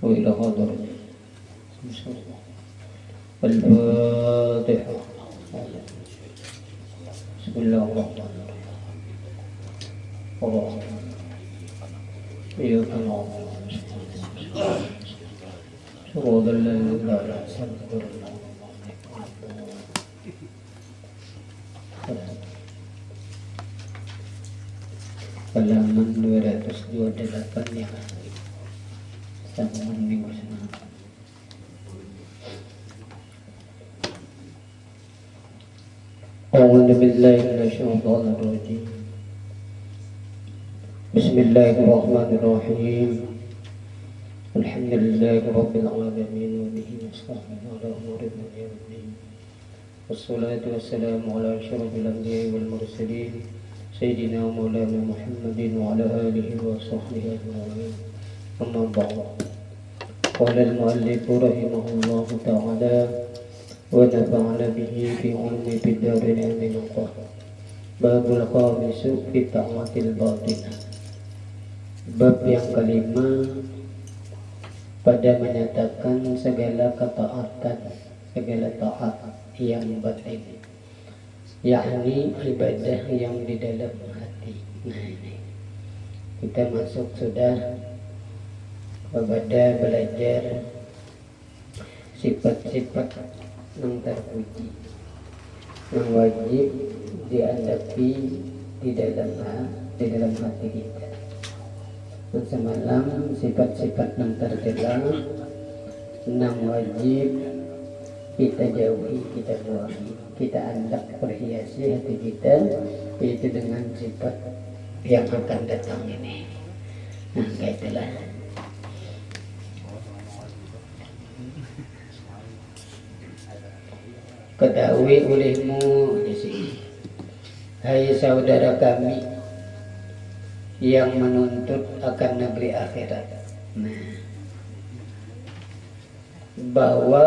وإلى حضرة الفاتحة. بسم الله الرحمن الرحيم. إياك نعبد صراط الذين أنعمت عليهم. Halaman 228 ya, sambungan minggu senang. A'udzu billahi minasyaitonir rajim. Bismillahirrahmanirrahim. Alhamdulillahi rabbil alamin wa bihi nasta'in ala umuri dunya waddin. Wassalatu wassalamu ala asyrafil anbiya'i wal mursalin Sayyidina Maulana Muhammadin wa ala alihi wa sahbihi ajma'in. Amma ba'd. Qala al-mu'allif rahimahullahu ta'ala wa nafa'ana bihi fi 'ulumi fid darin amin. Babul khamis fi ta'atil batinah. Bab yang kelima pada menyatakan segala ketaatan, segala taat yang batin, yakni ibadah yang di dalam hati. Nah ini kita masuk sudah kepada belajar sifat-sifat yang terpuji, yang wajib diadapi di dalam hati kita. Dan semalam sifat-sifat yang tercela, yang wajib kita jauhi, kita buangi, kita anggap perhiasi hati kita, yaitu dengan sifat yang akan datang ini. Nah, itulah. Ketahui olehmu di sini, hai saudara kami yang menuntut akan negeri akhirat, bahwa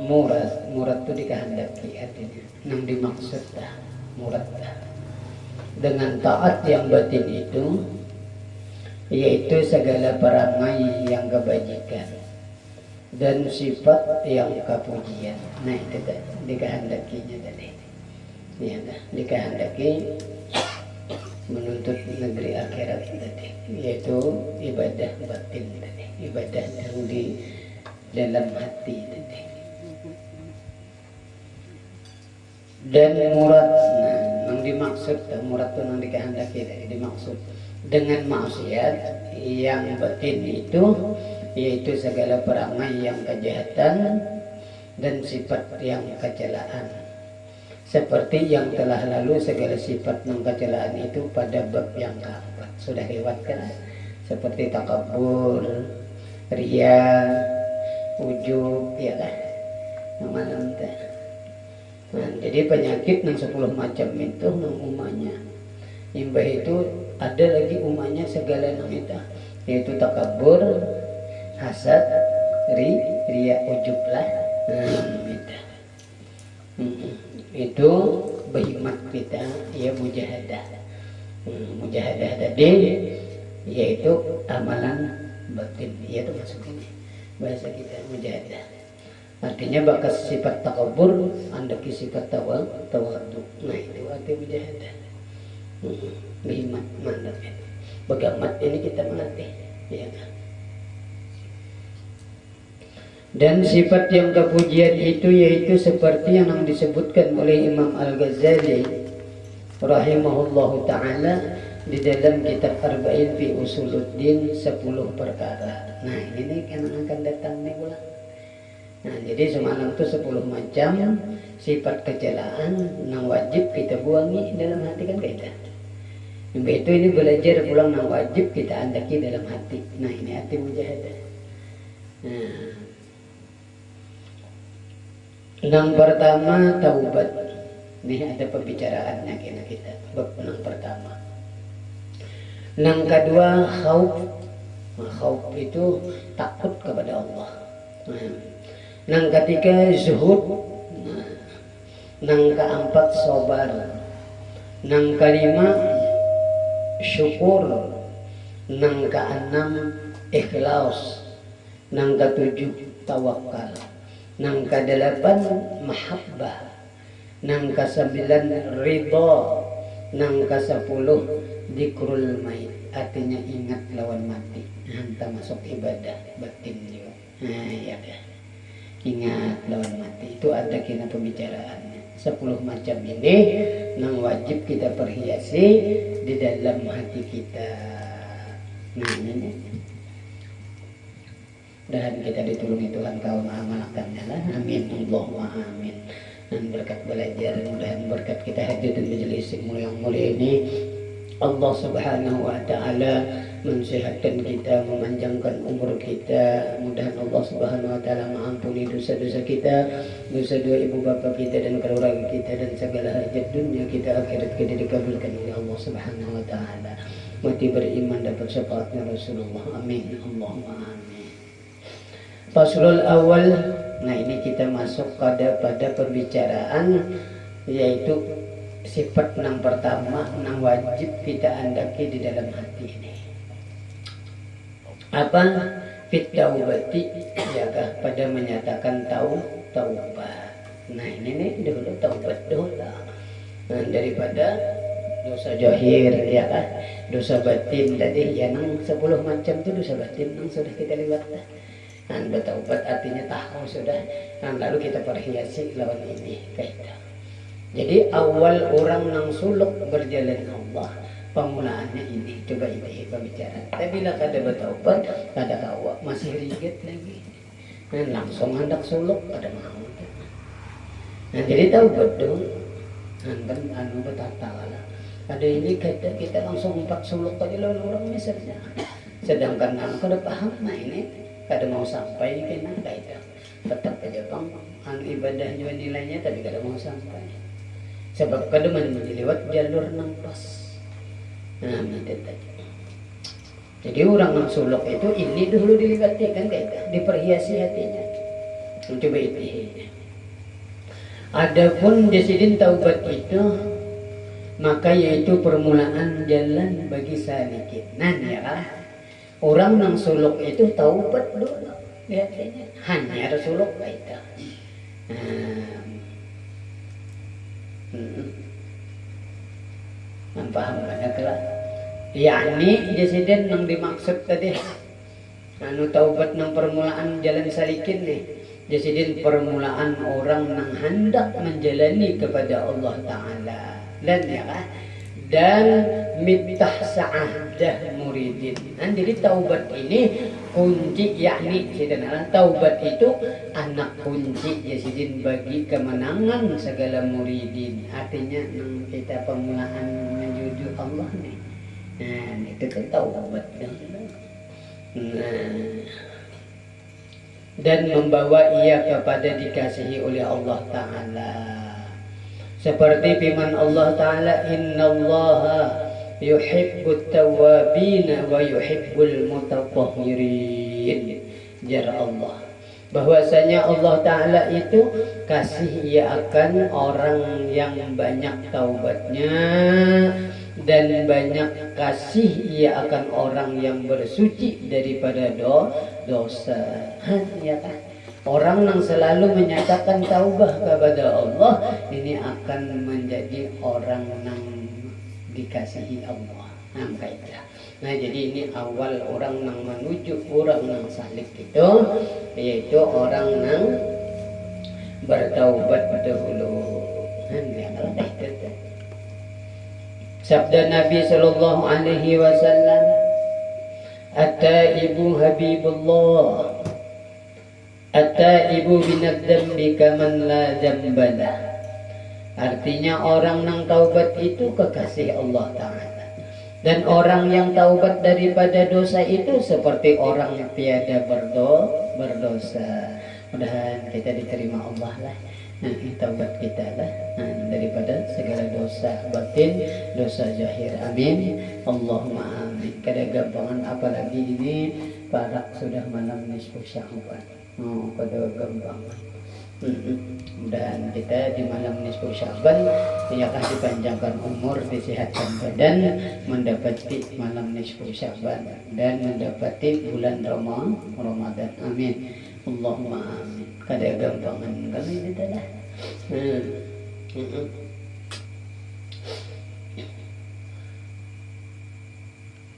murad itu dikehendaki, artinya yang dimaksud murad dengan taat yang batin itu, yaitu segala perangai yang kebajikan dan sifat yang kepujian. Nah itu dikehendakinya tadi, ya, dikehendaki menuntut negeri akhirat tadi, yaitu ibadah batin tadi, ibadah yang di dalam hati tadi. Dan murad, nah, yang dimaksud murad itu yang dikehendaki tadi, dimaksud dengan maksiat yang batin itu, yaitu segala perangai yang kejahatan dan sifat yang kecelaan. Seperti yang telah lalu segala sifat yang kecelaan itu pada bab yang keempat sudah lewat kan, seperti takabur, riya, ujub, ya lah, malam teh. Nah, jadi penyakit yang 10 macam itu yang umumnya, imbah itu ada lagi umumnya segala yang itu, yaitu takabur, hasad, riya, ujub lah. Itu berhikmat kita, ya, mujahadah. Mujahadah tadi yaitu amalan batin, yaitu masuk ini bahasa kita mujahadah. Artinya bakas sifat takabur, andaki sifat tawadu. Nah itu arti mujahadah. Berhikmat, mantap ya. Bagamat ini kita melatih, ya kan? Dan sifat yang kepujian itu yaitu seperti yang disebutkan oleh Imam Al-Ghazali rahimahullahu ta'ala di dalam kitab Arba'in fi Usuluddin, 10 perkara. Nah ini kan akan datang nih pula. Nah jadi semalam itu 10 macam sifat kecelaan yang wajib kita buangi dalam hati kan kita. Itu ini belajar pulang yang wajib kita andaki dalam hati. Nah ini hati mujahadah. Nah, yang pertama taubat. Ini ada pembicaraannya kita. Bab yang pertama. Yang kedua khauf. Khauf itu takut kepada Allah. Yang ketiga zuhud. Yang keempat sabar. Nang kelima syukur. Nang keenam ikhlas. Nang ketujuh tawakal. Nang kedelapan mahabbah. Nang kesembilan ridha. Nang kesepuluh dzikrul maut, artinya ingat lawan mati. Hanta masuk ibadah batin juga. Nah ya dah. Ingat lawan mati. Itu ada kena pembicaraannya. 10 macam ini nang wajib kita perhiasi di dalam hati kita. Nah ini. Dan kita ditolongi Tuhan kau mengamalkannya lah. Amin. Allahumma amin. Dan berkat belajar, mudah-mudahan berkat kita hadir di majelis yang mulia ini, Allah Subhanahu wa taala mensehatkan kita, memanjangkan umur kita. Mudah-mudahan Allah Subhanahu wa taala mengampuni dosa-dosa kita, dosa dua ibu bapa kita dan keluarga kita, dan segala hajat dunia kita akhirat kita dikabulkan oleh Allah Subhanahu wa taala. Mati beriman dapat syafaatnya Rasulullah. Amin. Allahumma amin. Faslul awal. Nah ini kita masuk pada pembicaraan, yaitu sifat yang pertama yang wajib kita andaki di dalam hati ini. Apa? Fit taubati, ya pada menyatakan taubat. Nah ini nih dulu taubat dulu. Nah, daripada dosa zahir, ya kan, dosa batin tadi ya nang 10 macam itu dosa batin yang sudah kita lewat. Nah, bertaubat artinya tahu sudah. Nah, lalu kita perhiasi lawan ini kaidah. Jadi awal orang nang suluk berjalan Allah, pemulaannya ini. Coba ini pembicaraan. Tapi bila kada bertaubat, kada kawa masih rigid lagi. Nah, langsung hendak suluk kada mau. Nah, jadi taubat dong. Nah, betata lah. Ada ini kita langsung 4 suluk aja lawan orang misalnya. Sedangkan kada paham, nah ini kada mau sampai kena kaidah. Tetap aja bang, ibadah juga nilainya tapi kada mau sampai. Sebab kada lewat jalur nang pas. Nah, itu tadi. Jadi orang nang suluk itu ini dulu dilewati kan kaidah, diperhiasi hatinya. Coba itu. Adapun desidin taubat itu maka yaitu permulaan jalan bagi salikin. Nah ya. Orang nang suluk itu taubat dulu, lihatnya hanya suluk itu. Paham banyak lah. Yani jasiden nang dimaksud tadi. Taubat nang permulaan jalan salikin nih. Jasiden permulaan orang nang hendak menjalani kepada Allah Taala. Dan ya kan? Dan miftah sa'adah muridin. Nah, jadi taubat ini kunci, yakni taubat itu anak kunci yasidin bagi kemenangan segala muridin. Artinya kita permulaan menuju Allah nih. Nah, itu kan taubat. Nah, dan membawa ia kepada dikasihi oleh Allah Ta'ala. Seperti firman Allah Ta'ala, innallaha yuhibbut tawwabina wa yuhibbul mutatahhirin. Jar Allah, bahwasanya Allah Ta'ala itu kasih ia akan orang yang banyak taubatnya, dan banyak kasih ia akan orang yang bersuci daripada dosa. Ya kan? Orang yang selalu menyatakan taubah kepada Allah ini akan menjadi orang yang dikasihi Allah. Nah jadi ini awal orang yang menuju orang yang salik itu, yaitu orang yang bertaubat dahulu. Sabda Nabi Sallallahu Alaihi Wasallam, At-taibu habibullah, At-taibu binad-dambi kaman la dambala. Artinya orang yang taubat itu kekasih Allah Ta'ala. Dan orang yang taubat daripada dosa itu seperti orang yang tiada berdosa. Mudah-mudahan kita diterima Allah lah. Nah, taubat kita lah daripada segala dosa batin, dosa zahir. Amin. Allahumma amin. Kada gampangan apalagi ini parak sudah malam nisfu Sya'ban. Pada gampang. Mudah-mudahan kita di malam nisfu Sya'ban akan dipanjangkan umur, disehatkan badan, mendapati malam nisfu Sya'ban dan mendapati bulan Ramadan. Amin. Allahumma amin. Kada gampangan kami kita dah.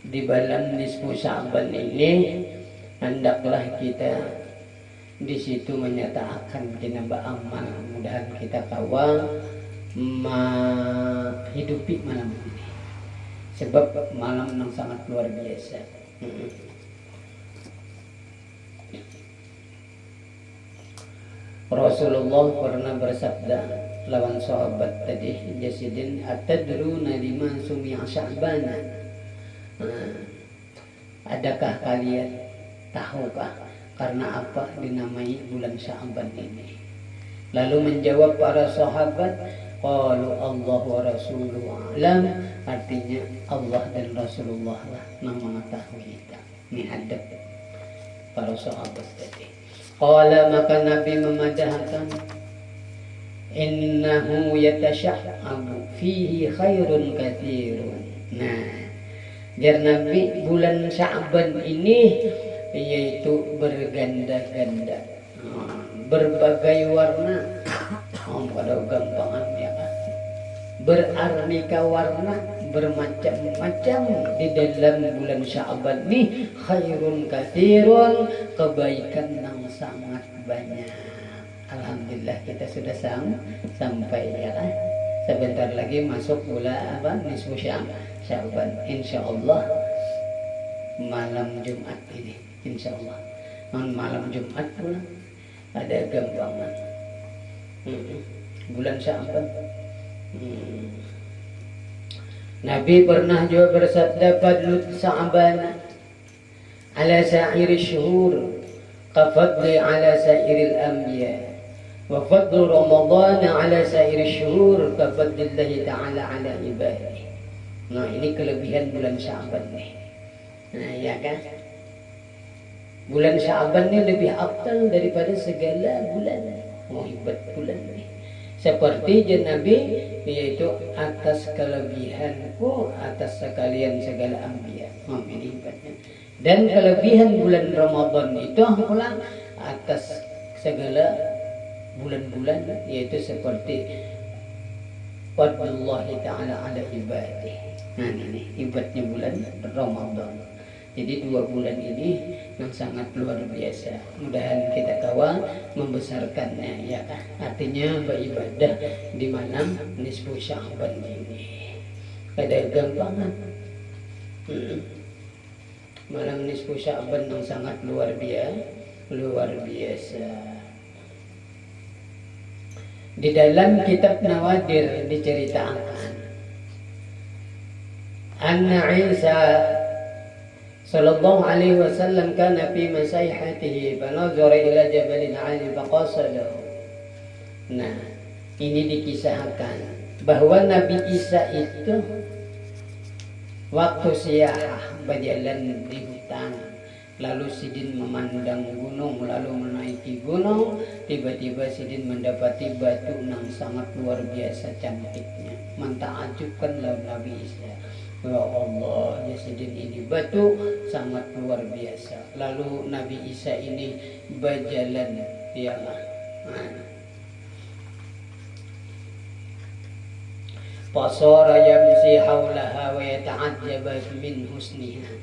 Di malam nisfu Sya'ban ini hendaklah kita di situ menyatakan jenaba amal, mudahan kita kawal menghidupi malam ini, sebab malam yang sangat luar biasa. Rasulullah pernah bersabda lawan sahabat tadi, Jasidin atadruna liman sumi'a Sya'bana, adakah kalian tahukah karena apa dinamai bulan Sya'ban ini? Lalu menjawab para sahabat, qalu Allah wa rasuluhu a'lam, artinya Allah dan Rasulullah lah yang mengetahui kita. Ini adab para sahabat tadi. Qala, maka Nabi memadahkan, innahu yatasha'abu fihi khairun katsirun. Nah, jar Nabi, bulan Sya'ban ini yaitu berganda-ganda, berbagai warna, pada gampangan ya kan, beraneka warna, bermacam-macam di dalam bulan Sya'ban ini. Khairun katsirun, kebaikan yang sangat banyak. Alhamdulillah kita sudah sampai ya kan. Sebentar lagi masuk bulan nisfu Sya'ban, insyaallah malam Jumat ini, insyaallah malam Jumat pula ada gampangan bulan Sya'ban. Nabi pernah juga bersabda, fadlu Sya'ban ala sa'iri syuhur kafadli ala sa'iril anbiya wa fadlu Ramadan ala sa'iri syuhur kafadlillahi ta'ala ala ibadihi. Nah, ini kelebihan bulan Sya'ban nih. Nah, ya kan? Bulan Sya'ban ini lebih afdal daripada segala bulan. Oh, hebat bulan ini. Seperti Nabi, yaitu atas kelebihanku atas sekalian segala anbiya. Oh, ini hebatnya. Dan kelebihan bulan Ramadan itu pula atas segala bulan-bulan, yaitu seperti fadlullahi ta'ala ala ibadihi. Nah, ini hebatnya bulan Ramadan. Jadi 2 bulan ini yang sangat luar biasa. Mudahan kita kawal membesarkannya ya kan. Artinya beribadah di malam nisfu Sya'ban ini. Kada gampangan. Malam nisfu Sya'ban yang sangat luar biasa. Di dalam kitab Nawadir diceritakan anna Isa sallallahu alaihi wasallam kana fi masaihatihi fanazara ila jabalin 'ali faqasalahu. Nah, ini dikisahkan bahwa Nabi Isa itu waktu siyah berjalan di hutan, lalu Sidin memandang gunung, lalu menaiki gunung, tiba-tiba Sidin mendapati batu yang sangat luar biasa cantiknya. Mentakjubkanlah Nabi Isa. Ya Allah, ya Sidin, ini batu sangat luar biasa. Lalu Nabi Isa ini berjalan, ya Allah. Fasara yamsi haulaha wa yata'ajjaba min husniha.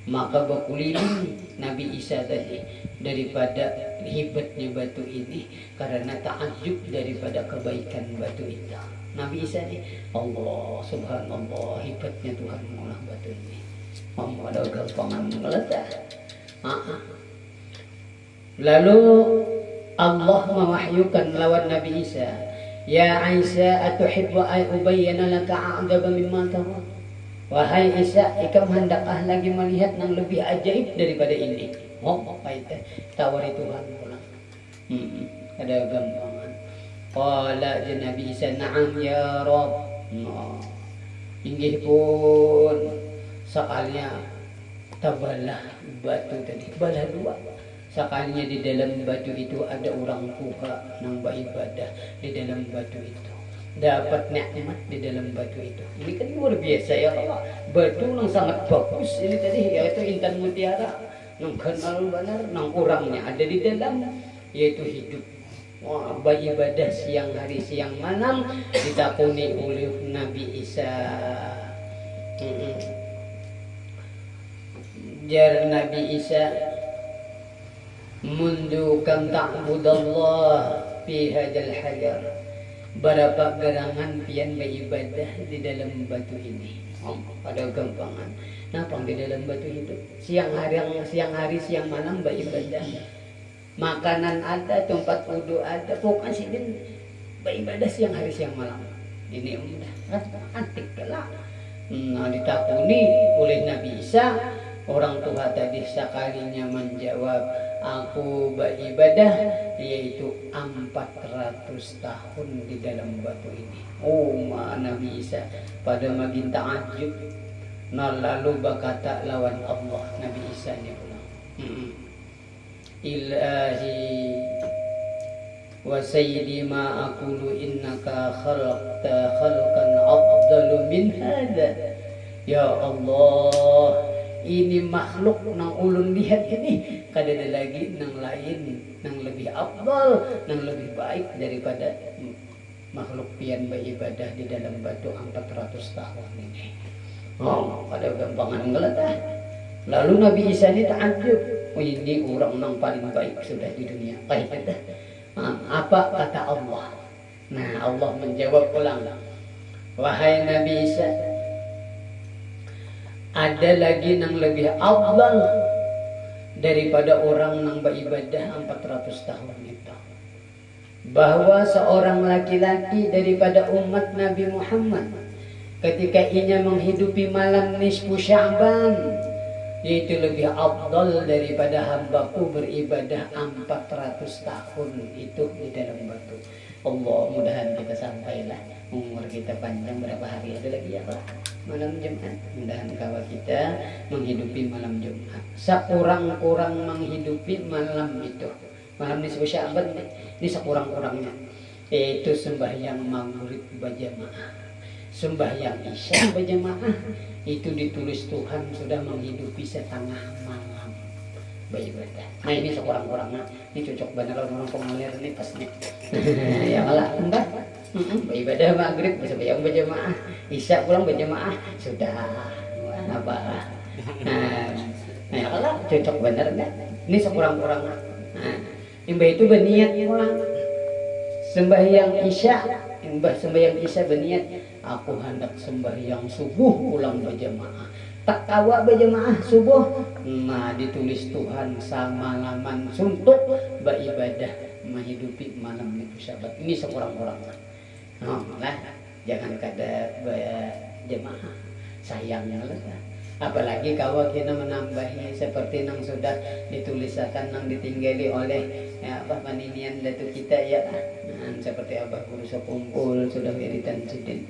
Maka berkeliling Nabi Isa tadi daripada hebatnya batu ini, karena takjub daripada kebaikan batu itu. Nabi Isa ini, Allah subhanallah, hebatnya Tuhan mengolah batu ini. Ada gampangan meledak. Lalu Allah mewahyukan lawan Nabi Isa, ya Isa, atuhibbu an ubayyana laka a'jaba mimma tara. Wahai Isa, ikam hendakkah lagi melihat yang lebih ajaib daripada ini? Oh, baik, tawari Tuhan pulang. Ada gampangan. Qala Nabi Isa, na'am ya Rabb. Inggih pun sekalinya tabalah batu tadi, balah 2. Sekalinya di dalam batu itu ada orang tua yang beribadah di dalam batu itu, dapat nikmat di dalam batu itu. Ini kan luar biasa ya kalau batu yang sangat bagus ini tadi, yaitu intan mutiara yang kenal benar, yang orangnya ada di dalam, yaitu hidup. Wah, beribadah siang hari siang malam ditakuni oleh Nabi Isa. Jar Nabi Isa, mundu kam ta'budallah fi hadzal hajar. Berapa gerangan pian beribadah di dalam batu ini. Ada gampangan. Napa di dalam batu itu? Siang hari siang malam beribadah. Makanan ada, tempat wudhu ada, pokoknya sih beribadah siang hari siang malam. Ini udah antik lah. Nah, ditakuni oleh Nabi Isa, orang tua tadi sekalinya menjawab, aku beribadah yaitu 400 tahun di dalam batu ini. Oh, Nabi Isa pada makin ta'ajub. Nah, lalu berkata lawan Allah, Nabi Isa ini pulang. Ilahi wa sayyidi ma aqulu innaka khalaqta khalqan afdalu min hadha. Ya Allah, ini makhluk nang ulun lihat ini kadada lagi nang lain nang lebih afdal, nang lebih baik daripada makhluk pian beribadah di dalam batu 400 tahun ini. Oh, pada gampangan ngeletah. Lalu Nabi Isa ini ta'ajub, ini orang yang paling baik sudah di dunia. Baik, apa kata Allah? Nah, Allah menjawab ulang, wahai Nabi Isa, ada lagi yang lebih afdal daripada orang yang beribadah 400 tahun itu. Bahwa seorang laki-laki daripada umat Nabi Muhammad ketika ia menghidupi malam nisfu Sya'ban, yaitu lebih afdal daripada hambaku beribadah 400 tahun itu di dalam batu. Allah, mudahan kita sampailah, umur kita panjang, berapa hari ada lagi ya Pak? Malam Jumat, mudahan kawan kita menghidupi malam Jumat. Sekurang-kurang menghidupi malam itu, malam nisfu Sya'ban ini sekurang-kurangnya, yaitu sembahyang maghrib berjamaah, sembahyang isya berjamaah, itu ditulis Tuhan sudah menghidupi setengah malam beribadah. Nah, ini sekurang-kurangnya, ini cocok benar orang pengalir ini pasnya. Ya malah enggak, beribadah maghrib sembahyang berjamaah, isya pulang berjamaah, sudah apa? Nah, ya malah cocok benar enggak? Ini sekurang-kurangnya. Nah, imbah itu berniat pulang sembahyang isya, sembahyang isya berniat, aku hendak sembahyang subuh pulang berjamaah. Tak kawa berjamaah subuh, nah ditulis Tuhan samalaman suntuk beribadah menghidupi malam itu Syabat. Ini sekurang-kurangnya. Nah, jangan kada berjamaah, sayangnya lah. Apalagi kalau kita menambahi seperti yang sudah dituliskan, yang ditinggali oleh ya, paninian datu kita ya, seperti Abah Guru Sekumpul sudah wiridan sidin.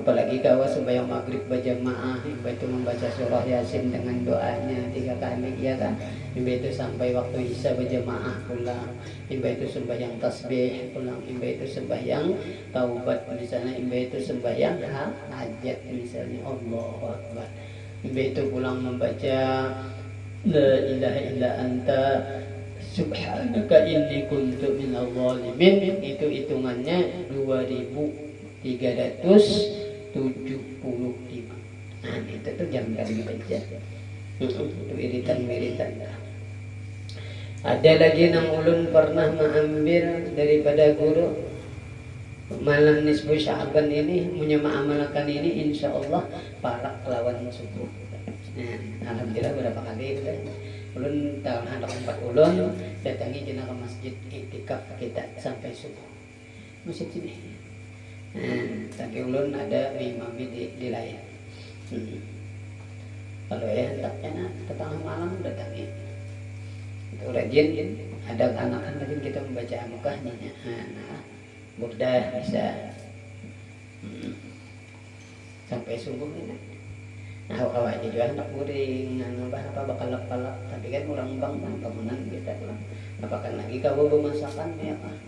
Apalagi kalau sembahyang maghrib berjamaah, itu membaca surah Yasin dengan doanya 3 kali ya kan. Itu sampai waktu isya berjamaah pulang. Itu sembahyang tasbih pulang. Itu sembahyang taubat misalnya. Itu sembahyang hajat misalnya. Allahu Akbar. Itu pulang membaca la ilaha illa anta subhanaka inni kuntu minadh dhalimin. Itu hitungannya 2375. Nah, itu tuh jangan dibaca. Itu iritan-iritan. Ada lagi yang ulun pernah mengambil daripada guru malam nisfu Sya'ban ini, menyemaamalkan ini, insya Allah para lawan subuh. Nah, alhamdulillah berapa kali udah ulun tahun hendak 4 ulun datangi jenah ke masjid iktikaf kita sampai subuh. Masjid sini. Tapi ulun ada imami di lain. Kalau ya hendaknya tengah malam datangi. Itu rajin, ada anak-anak rajin kita membaca mukahnya. Nah, mudah bisa sampai subuh ini. Awak juga anak guring, apa bakal lapalap, tapi kan orang bang bangunan kita lah. Apakan lagi kau bermasakan ya kah?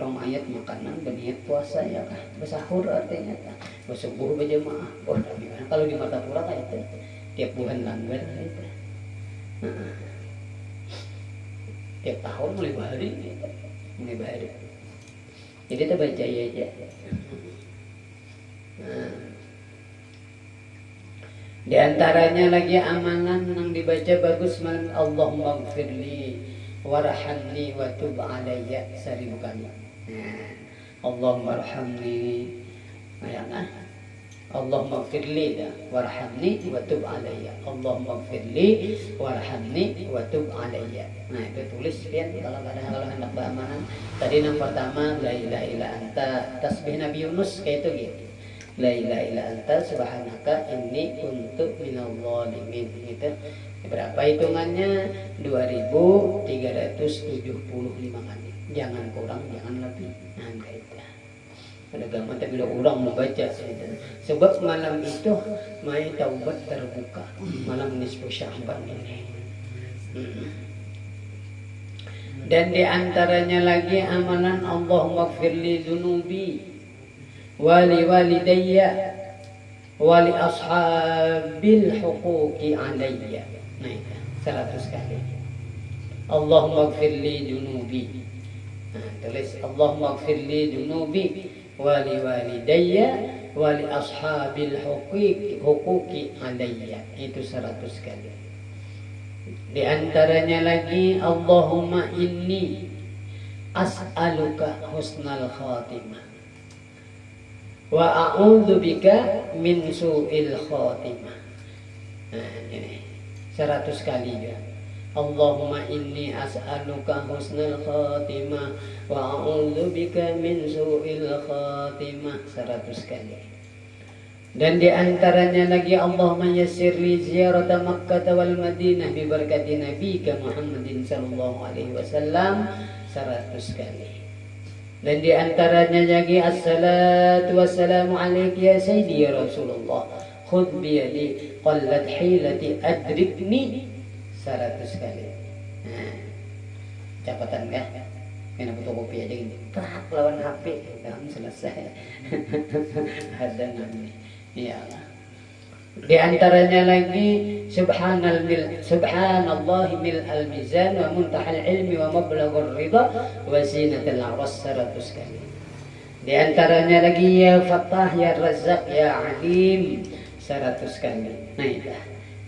Orang mayat makanan berniat puasa ya kah? Bersahur artinya kah? Bersubuh berjamaah. Oh, tapi kalau di Martapura kayak itu tiap bulan langgar itu. Tiap tahun mulai bahari, mulai bahari. Jadi kita baca aja. Di antaranya lagi amalan yang dibaca bagus malam Allahumma gfirli warhamni wa tub alayya 1000 kali. Allahumma arhamni ayana Allahumma gfirli warhamni wa tub alayya. Allahumma gfirli warhamni wa tub alayya. Nah, itu tulis pian kalau hendak beramalan. Tadi yang pertama la ilaha illa anta, tasbih Nabi Yunus kayak itu gitu. La ilaha illa anta subhanaka inni kuntu minal zalimin. Gitu. Berapa hitungannya? 2375 kali. Jangan kurang, jangan lebih. Nah, itu. Pada gampang tapi bila orang membaca sebab malam itu mai taubat terbuka. Malam nisfu Sya'ban ini. Dan di antaranya lagi amalan Allahumma gfirli dzunubi wali walidayya wali ashabil huquqi alayya. Nah, 100 kali. Allahumma gfirli dunubi. Nah, tulis Allahumma gfirli dunubi wali walidayya wali ashabil huquqi alayya. Itu 100 kali. Di antaranya lagi Allahumma inni as'aluka husnal khatimah wa a'udzu bika min su'il khatimah. Nah, ini 100 kali juga. Allahumma inni as'aluka husnal khatimah wa a'udzu bika min su'il khatimah 100 kali. Dan di antaranya lagi Allahumma yassir li ziyarata Makkah wal Madinah bi barakati nabiyika Muhammadin sallallahu alaihi wasallam 100 kali. Dan di antaranya lagi assalatu wassalamu alayka ya sayyidi ya Rasulullah khudh bi yadi qallat hilati adrikni 100 kali. Nah, capatan kah? Kena fotokopi aja gini. Kerak lawan HP, selesai. Ada nanti. Ya. Di antaranya lagi subhanallah mil al-mizan wa muntahal ilmi wa mablaghur ridha wa zinatul aras 100 kali. Di antaranya lagi ya Fattah ya Razzaq ya Alim 100 kali. Nah, itu.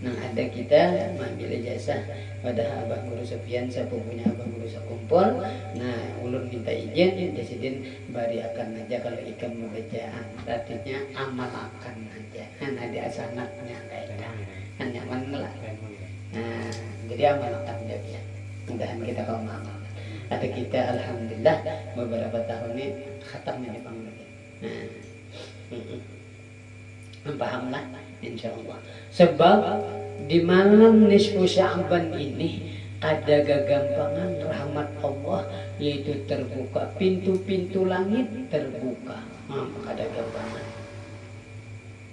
Nah, ada kita mengambil jasa pada Abah Guru Sufyan, sepupunya Abah Guru Sakumpul. Nah, ulun minta izin, Presiden bari akan aja kalau ikan membacaan, artinya amalkan aja. Kan ada asanatnya kayak kan nyaman lah. Nah, jadi amalkan aja. Mudahan kita kalau mengamalkan. Ada kita alhamdulillah beberapa tahun ini khatamnya di Panggung. Nah, pahamlah insyaallah. Sebab di malam nisfu Sya'ban ini ada kegampangan rahmat Allah, yaitu terbuka pintu-pintu langit terbuka. Ada gampangan.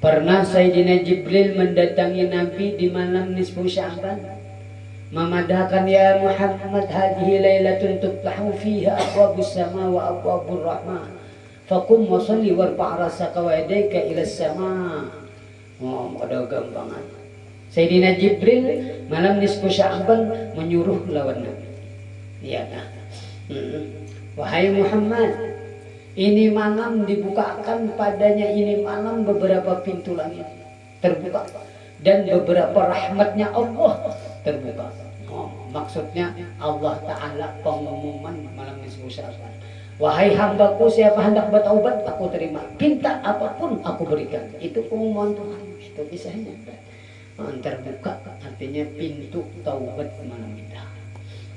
Pernah Sayyidina Jibril mendatangi Nabi di malam nisfu Sya'ban, memadahkan ya Muhammad hadhihi lailatun tuftahu fiha abwabus sama wa abwabur rahmah faqum wa shalli warfa' rasaka wa yadayka ila sama. Ada gampangan. Sayyidina Jibril malam nisfu Sya'ban menyuruh lawan Nabi. Iya kan? Wahai Muhammad, ini malam dibukakan padanya, ini malam beberapa pintu langit terbuka dan beberapa rahmatnya Allah terbuka. Maksudnya Allah Ta'ala pengumuman malam nisfu Sya'ban. Wahai hambaku, siapa hendak bertaubat aku terima, pinta apapun aku berikan. Itu pengumuman Tuhan. Itu kisahnya. Terbuka artinya pintu taubat malam kita.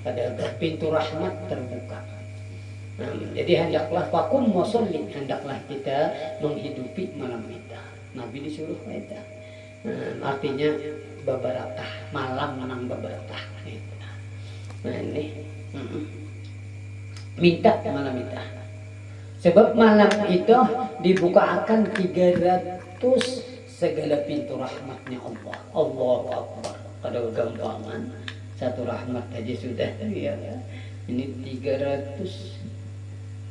Ada pintu rahmat terbuka. Nah, jadi hendaklah fakum wasolli, hendaklah kita menghidupi malam kita. Nabi disuruh kita. Artinya bebarakah, malam menang bebarakah. Nah ini minta malam kita. Sebab malam itu dibukakan 319 segala pintu rahmatnya Allah. Allahu Akbar. Kalau gampangan satu rahmat aja sudah ya. Ini 300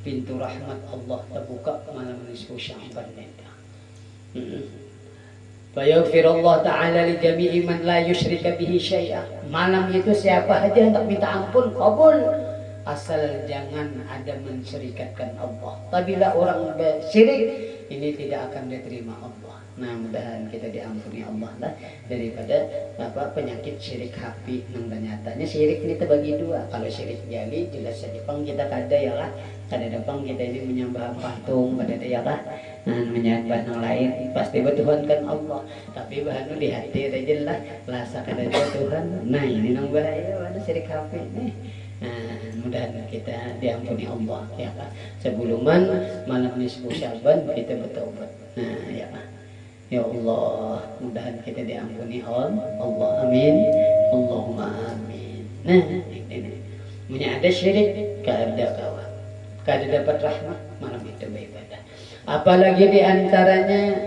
pintu rahmat Allah terbuka malam nisfu Sya'ban itu. Fayaghfirullah ta'ala li jami'i man la yusyrika bihi syai'a. Malam itu siapa aja hendak minta ampun kabul, asal jangan ada mensyirikatkan Allah. Apabila orang syirik, ini tidak akan diterima Allah. Nah, mudahan kita diampuni Allah lah daripada penyakit syirik hati. Nang nyatanya syirik ini terbagi dua. Kalau syirik jali jelas saja pang kita kada ya lah. Kada dapang kita ini menyembah patung, kada ya lah. Menyembah yang lain pasti bertuhankan Allah. Tapi bahan di hati aja lah. Rasa kada ada Tuhan. Nah, ini nang bahaya ada syirik hati nih. Mudahan kita diampuni Allah ya kan. Sebuluman malam nisfu Sya'ban kita bertaubat. Ya kan. Ya Allah, mudahan kita diampuni Allah. Amin. Allahumma amin. Nah, ini. Punya ada syirik, kada kawan. Kada dapat rahmat malam itu beribadah. Apalagi di antaranya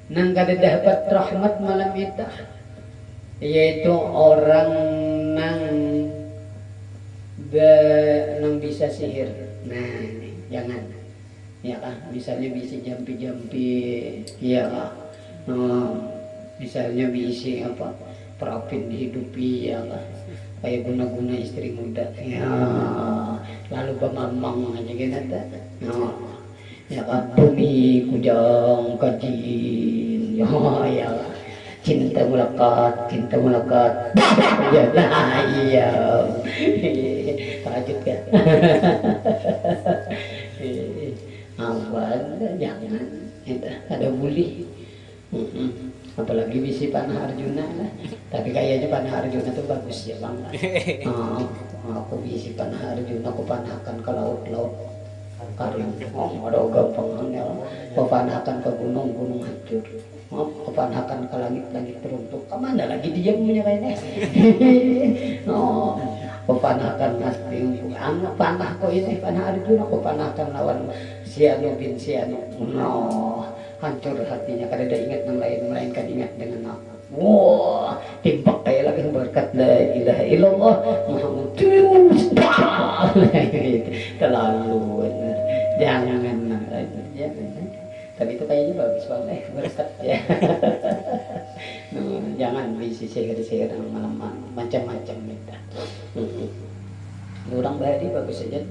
nang kada dapat rahmat malam itu, yaitu orang nang bisa sihir. Nah, ini jangan. Ya kan, misalnya bisa jampi-jampi, ya kan. Misalnya bisa perapin dihidupi, ya kan. Kayak guna-guna istri muda, ya. Lalu bamamang aja gitu, ya kan. Bumi kujang kajin, ya. Cinta melekat, ya, nah, iya. Takjub kan? Awan, jangan, ada bully. Apalagi bisi panah Arjuna lah. Tapi kayaknya panah Arjuna tuh bagus ya bang. Aku bisi panah Arjuna, aku panahkan ke laut Karim. Ada gampangnya. Aku panahkan ke gunung hancur. Aku panahkan ke langit teruntuk. Kemana lagi dia punya kayaknya? Aku panahkan nasting. Panah ko ini panah Arjuna. Aku panahkan lawan Siano bin Siano. Hancur hatinya kada ada ingat yang lain melainkan ingat dengan aku. Wah, timpak kayak lagi berkat la ilaha illallah Muhammad. Terlalu benar. Jangan ya. Tapi itu kayaknya bagus banget berkat ya. Jangan bisi sihir malam macam-macam kita. Orang bahari bagus saja.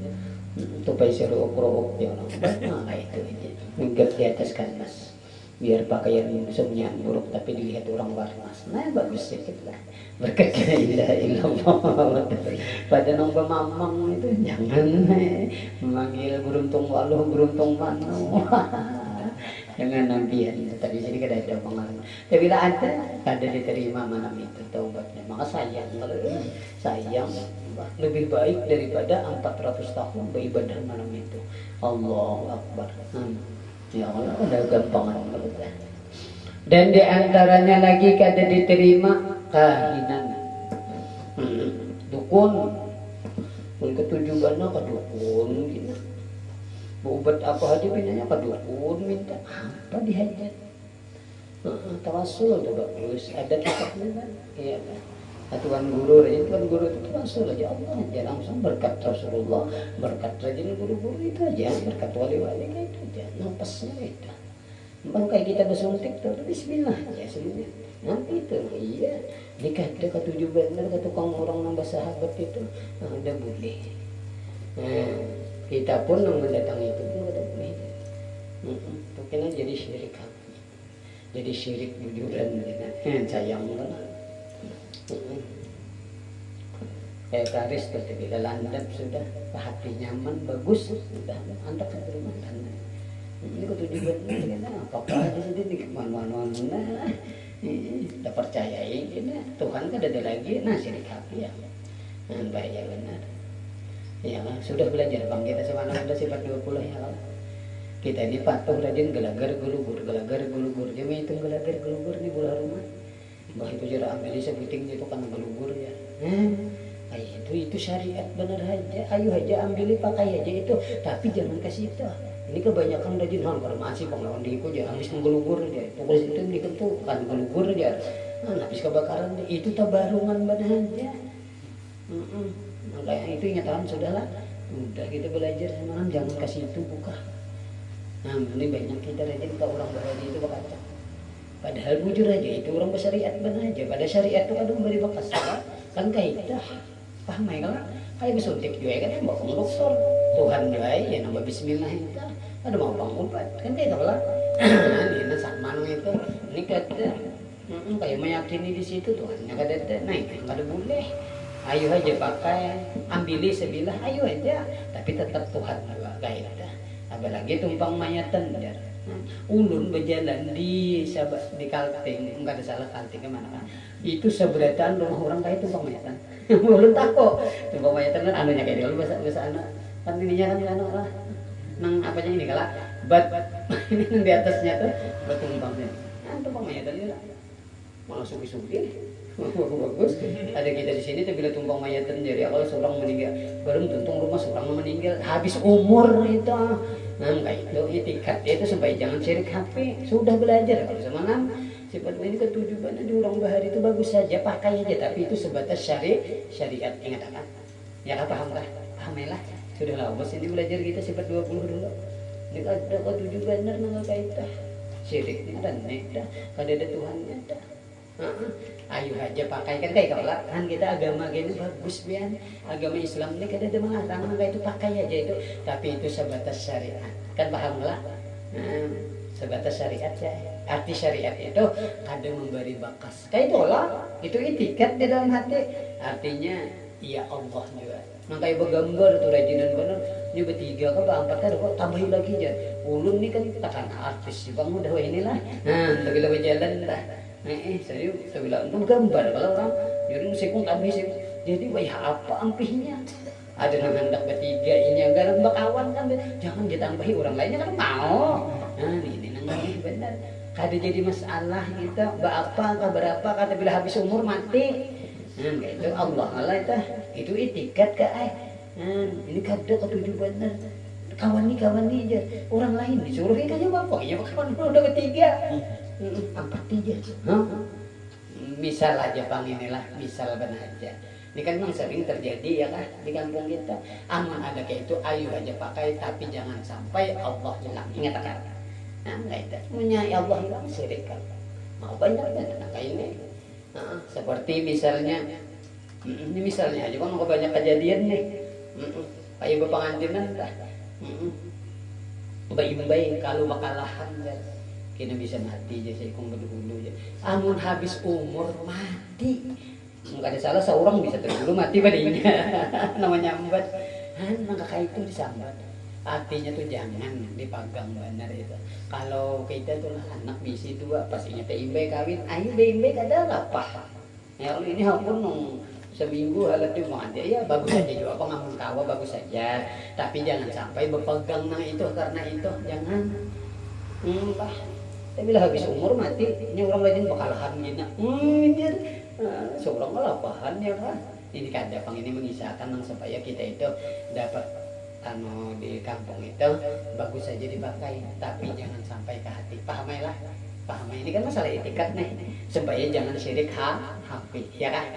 Tupai seru okro ya orang. Nah itu aja. Minggat di atas kanvas. Biar pakaian semuanya buruk tapi dilihat orang warnas. Nah bagus sedikit lah. Berkat la ilaha illallah. Pada nong mamang itu jangan memanggil beruntung waluh beruntung manu. Jangan nampian. Tadi sini kada ada pengalaman. Tapi bila ada diterima malam itu taubatnya. Maka sayang lebih baik daripada 400 tahun beribadah malam itu. Allahu Akbar. Ya Allah, udah gampangan menurut saya. Dan di antaranya lagi kada diterima kahinan. Dukun. Pun ketujuannya ke dukun gitu. Obat apa aja pinanya ke dukun minta apa dihajat. Tawasul udah bagus. Ada kitabnya kan? Iya kan? Tuan guru itu tawasul aja Allah aja langsung berkat Rasulullah, berkat rajin guru-guru itu aja, berkat wali-wali itu aja, nampasnya itu. Bangkai kita bersuntik tuh, bismillah ya sebenarnya. Nanti itu, iya, nikah ada ketujuh benar ke tukang orang nambah sahabat itu, udah boleh. Kita pun yang mendatangi itu pun udah boleh. Mungkin jadi syirik hati, jadi syirik jujuran, sayang banget. Taris tuh bila landap sudah hati nyaman bagus sudah anda kan terima anda ini ketujuan apa aja sendiri mana dah percayai ini Tuhan kan ada lagi syirik hati ya bahaya benar ya sudah belajar bang kita semana udah sifat 20 ya kita ini patuh rajin gelagar gulugur dia menghitung gelagar gulugur nih bola rumah bah itu jara ambil sebuting itu kan gelubur ya. Itu syariat benar aja. Ayo aja ambil pakai aja itu. Tapi jangan kasih itu. Ini kebanyakan rajin hal farmasi penglawan diku aja habis menggelugur aja. Pokoknya itu dikentu kan gelugur aja. Nah, habis kebakaran itu tabarungan benar aja. Makanya itu ingatan sudahlah. Udah kita belajar semalam jangan kasih itu buka. Nah, ini banyak kita rajin ke orang Bahari itu berkata. Padahal bujur aja itu orang bersyariat benar aja. Pada syariat itu kadang beri bekas kan kaidah. Paham ya kan? Kayak disuntik juga kan bawa ke dokter. Tuhan juga ya nambah bismillah itu. Ada mau bang obat kan kayak lah. Ini sama itu. Ini kata kayak meyakini di situ Tuhannya kata naik nggak ada boleh. Ayo aja pakai ambili sebilah ayo aja. Tapi tetap Tuhan juga kaidah. Apalagi tumpang mayatan ya. Ulun berjalan di Kalteng, enggak ada salah Kalteng kemana kan? Itu seberatan rumah orang kayak tumpang mayatan. Ulun takut tumpang mayatan kan anunya kayak dia bahasa anak kan ininya kan anu lah, nang apanya ini kalah bat ini nang di atasnya tuh bat tumpangnya. Tumpang mayatan dia malah suki-suki. Bagus. Ada kita di sini tuh bila tumpang mayatan jadi kalau seorang meninggal, baru tuntung rumah seorang meninggal habis umur itu. Nah, kayak itu itikat itu supaya jangan syirik HP. Sudah belajar kalau semalam sifat ini ketujuan di orang Bahari itu bagus saja pakai aja tapi itu sebatas syariat ingat kan? Ya kan paham kah? Paham lah. Sudah lah bos ini belajar kita sifat 20 dulu. Ini ada ketujuan benar nggak kaitan. Syirik ini dan dah kada ada Tuhannya dah. Ayo aja pakai kan kayak kalau kan kita agama gini bagus bian agama Islam ini kada ada melarang itu pakai aja itu tapi itu sebatas syariat kan paham lah sebatas syariat ya arti syariat itu kada memberi bakas kayak itulah itu itikat di dalam hati artinya ya Allah juga makanya bergambar tuh rajinan bener ini bertiga kan berempat kan kok tambahin lagi aja ulun nih kan takkan artis bang udah inilah tapi lebih jalan lah. Saya bilang itu gambar kalau orang jadi musikung kami sih jadi wah apa ampihnya ada yang hendak bertiga ini agar kawan kan jangan ditambahi orang lainnya kan mau ini nanti benar kada jadi masalah kita apa berapa kata bila habis umur mati itu Allah itu itikat ke ini kada ketujuh benar kawan nih aja orang lain disuruh kayaknya bapak ya kawan udah bertiga empat tiga misal aja bang inilah misal benar aja ini kan memang sering terjadi ya kan di kampung kita aman ada kayak itu ayo aja pakai tapi jangan sampai Allah hilang ingat kan enggak itu punya Allah hilang syirik kan mau banyak dan kayak ini seperti misalnya ini misalnya aja kan banyak kejadian nih kayak berpengantinan dah bayi-bayi kalau makalahan kan kena bisa mati aja saya kong berdulu aja amun habis umur mati nggak ada salah seorang bisa terdulu mati padanya namanya ambat maka kayak itu disambat artinya tuh jangan dipagang benar itu kalau kita tuh lah anak bisi tua pastinya TIB kawin ayo BIB kada apa ya kalau ini hampir nung seminggu halat di mati ya bagus aja juga pengamun kawa bagus saja tapi jangan sampai berpegang nang itu karena itu jangan lah tapi lah habis umur mati ini orang lain bakalahan gini seorang kalapahan ya kan ini kada pang ini mengisahkan supaya kita itu dapat di kampung itu bagus saja dipakai tapi jangan sampai ke hati paham lah paham ini kan masalah etikat nih supaya jangan syirik HP ya kan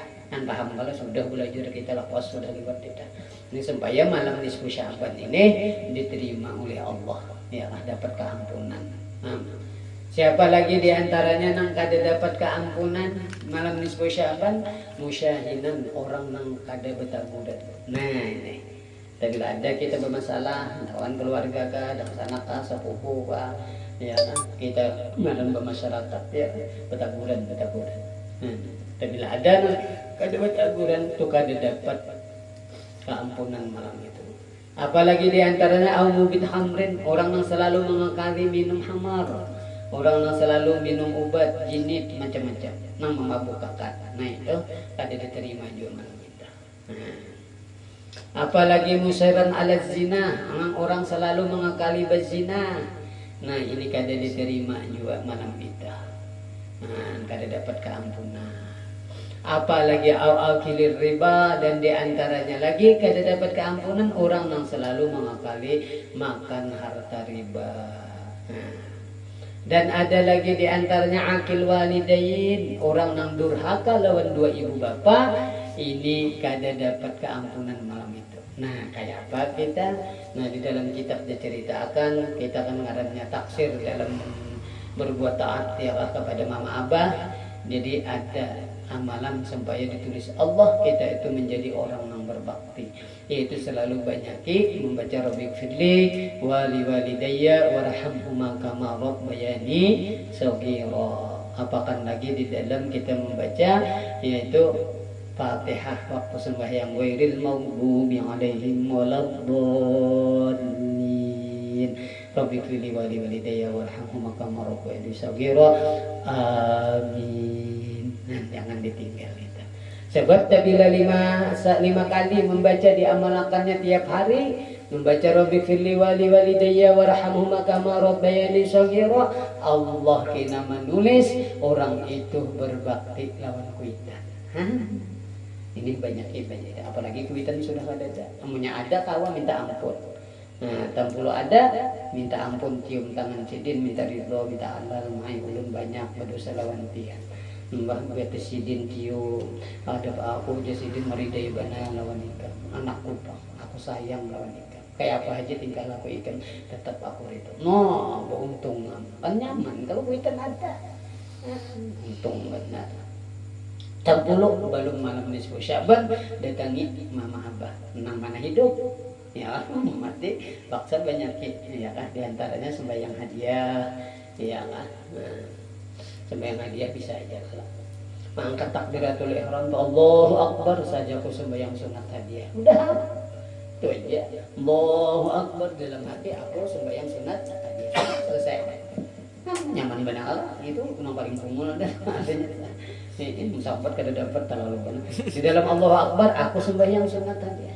paham kalau sudah belajar kita lepas sudah lewat kita ini supaya malam nisfu Sya'ban ini diterima oleh Allah ya dapat keampunan siapa lagi diantaranya nang kada dapat keampunan malam nisfu Sya'ban musyahinan orang nang kada betabudat nah ini tapi ada kita bermasalah kawan keluarga kah dan anak kah sepupu kah ya kita malam bermasyarakat ya betaburan tapi ada kada betaburan tu kada dapat keampunan malam itu apalagi diantaranya aumubit hamrin orang yang selalu mengakali minum hamar orang yang selalu minum obat jinit macam-macam nang memabukkan nah itu kada diterima juga malam kita apalagi musairan ala zina orang selalu mengakali berzina nah ini kada diterima juga malam kita kada dapat keampunan apalagi akilir riba, dan diantaranya lagi kada dapat keampunan orang yang selalu mengakali makan harta riba. Dan ada lagi diantaranya akil walidain, orang yang durhaka lawan dua ibu bapa, ini kada dapat keampunan malam itu. Nah, kayak apa kita? Nah, di dalam kitab diceritakan, kita kan ngarannya taksir dalam berbuat taat ya kepada mama abah. Jadi ada amalan supaya ditulis Allah kita itu menjadi orang yang berbakti, yaitu selalu banyaki membaca Rabbighfirli firli wali walidayya warhamhuma kama rabbayani shaghira. Apakan lagi di dalam kita membaca yaitu Fatihah waktu sembahyang, ghairil maghdubi alaihim waladdallin. Rabbighfirli wali walidayya warhamhuma kama rabbayani shaghira. Amin. Nah, jangan ditinggal itu. Sebab bila lima kali membaca diamalkannya tiap hari, membaca Rabbighfirli wali walidayya warhamhuma kama rabbayani shaghira, Allah kena menulis orang itu berbakti lawan kuitan. Ini banyak, apalagi kuitan sudah ada. Amunnya ada kawa minta ampun. Nah, tampulu ada minta ampun, cium tangan sidin, minta ridho, minta halal, mai ulun banyak berdosa lawan tian. Mbah bete sidin cium, ada aku je sidin maridai bana lawan ikan. Anakku pak, aku sayang lawan ikan. Kayak apa aja tingkah laku ikan, tetap aku ridho. No, beruntung kan nyaman kalau ikan ada. Untung benar. Tampulu balung malam nisfu Syaban datangi mama abah, nang mana hidup. Ya, mati paksa banyak ya kan, diantaranya sembahyang hadiah ya kan. Sembahyang hadiah bisa aja kalau mengangkat takbiratul ihram tuh Allahu Akbar saja aku sembahyang sunat hadiah, udah itu aja. Allahu Akbar dalam hati aku sembahyang sunat hadiah, selesai. Nyaman benar itu yang paling kumul dah adanya. Ini musafat kada dapat terlalu banyak. Di dalam Allahu Akbar aku sembahyang sunat hadiah.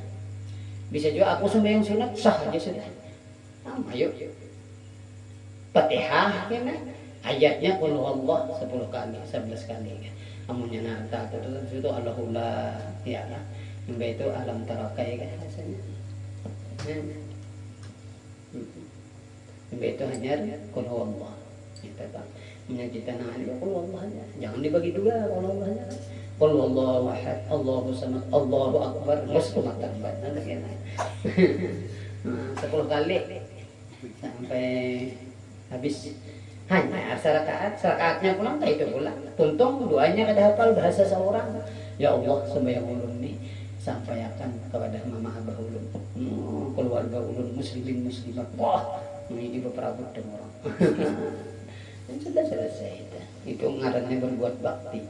Bisa juga aku sembahyang sunat sah aja sudah. Ayo. Fatihah ya nah. Ayatnya qul huwallah 10 kali, 11 kali kan. Amunnya nata itu Allahullah ya kan. Sampai itu alam tarakai kan rasanya. Sampai itu hanya qul huwallah. Kita tak kita nang ya qul huwallah aja. Jangan dibagi dua qul huwallahnya. Qul huwallahu ahad, Allahu samad, Allahu akbar, muslimatan banget kan. 10 kali sampai habis. Hanya rakaatnya pulang tak itu pulang. Tuntung doanya kada hafal bahasa seorang. Ya Allah sembahyang ulun nih sampaikan kepada mama abah ulun, keluarga ulun muslimin muslimat. Wah, ini beberapa orang. Dan sudah selesai itu. Itu ngarannya berbuat bakti.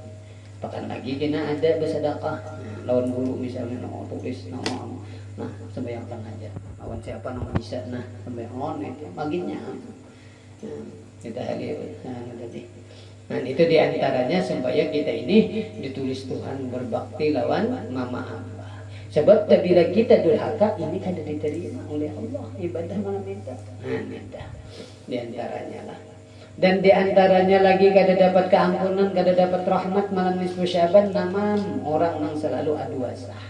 Bahkan lagi kena ada bersedekah. Lawan guru misalnya tulis nama. Nah, sembahyangkan aja. Lawan siapa nama bisa nah sembahyang itu baginya. Kita hadir tadi. Nah itu diantaranya supaya kita ini ditulis Tuhan berbakti lawan mama abah. Sebab bila kita durhaka ini kada diterima oleh Allah ibadah malam itu. Nah itu diantaranya lah. Dan diantaranya lagi kada dapat keampunan, kada dapat rahmat malam nisfu Syaban, nama orang yang selalu adu asah,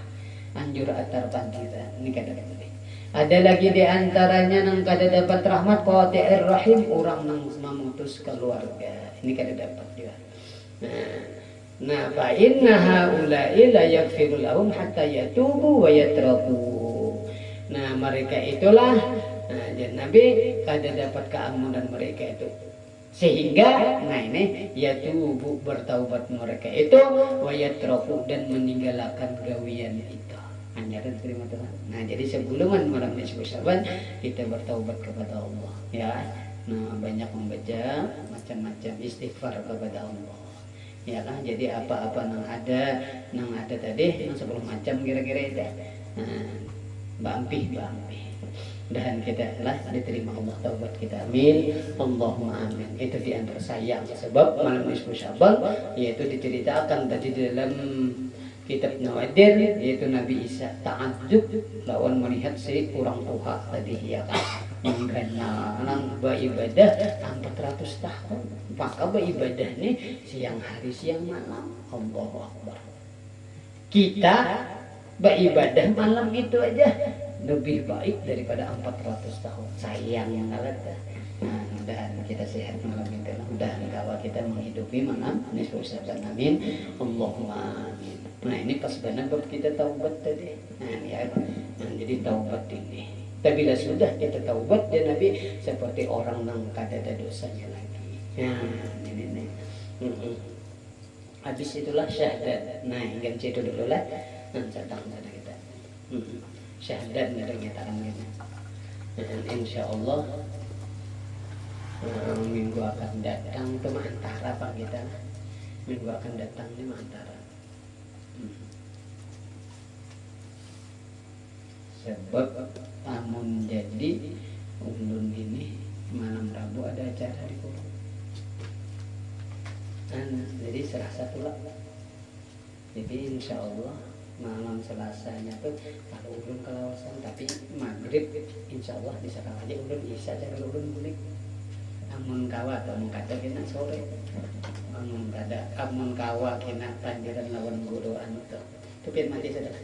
anjur atar pantiran ini kada dapat. Ada lagi di antaranya yang kada dapat rahmat qati'ir rahim, orang yang memutus keluarga. Ini kada dapat juga. Nah, fa inna haula'i la yaghfiru lahum hatta yatubu wa yatraku. Nah, mereka itulah jadi Nabi kada dapat keampunan mereka itu. Sehingga nah ini yatubu bertaubat mereka itu wa yatraku dan meninggalkan gawian itu. Hanya terima Tuhan. Nah jadi sebelum malam nisfu Syaban kita bertaubat kepada Allah ya. Nah banyak membaca macam-macam istighfar kepada Allah ya kan. Jadi apa-apa yang ada tadi yang 10 macam kira-kira itu bampi dan kita lah diterima Allah taubat kita, amin Allahumma amin. Itu di antara sayang sebab malam nisfu Syaban yaitu diceritakan tadi dalam kitab Nawadir yaitu Nabi Isa ta'adzub lawan melihat si orang tua tadi ya kan menggana nang beribadah 400 tahun maka beribadah nih siang hari siang malam Allahu Akbar kita beribadah malam itu aja lebih baik daripada 400 tahun. Sayang yang alat. Nah, mudahan kita sehat malam itu. Mudahan kalau kita menghidupi malam nisfu Syaban. Amin. Allahumma amin. Nah, ini pas benar bab kita taubat tadi. Nah, ya. Nah, jadi taubat ini. Tapi bila sudah kita taubat ya Nabi seperti orang yang kada ada dosanya lagi. Nah, ini. Habis itulah syahadat. Nah, hingga situ dulu lah. Nah, catang ada kita. Syahadat nadanya tarang kita. Dan insya Allah minggu akan datang itu antara Pak kita. Minggu akan datang ini antara. Sebab amun jadi ulun ini malam Rabu ada acara di Kurung. Jadi serasa pula. Jadi insya Allah malam Selasanya tuh kalau ulun kelawasan, tapi maghrib insya Allah bisa aja ulun isya aja kalau ulun bulik. Amun kawa atau amun kada kena sore. Amun kawa kena pandiran lawan guruan tuh. Tupin mati saudara.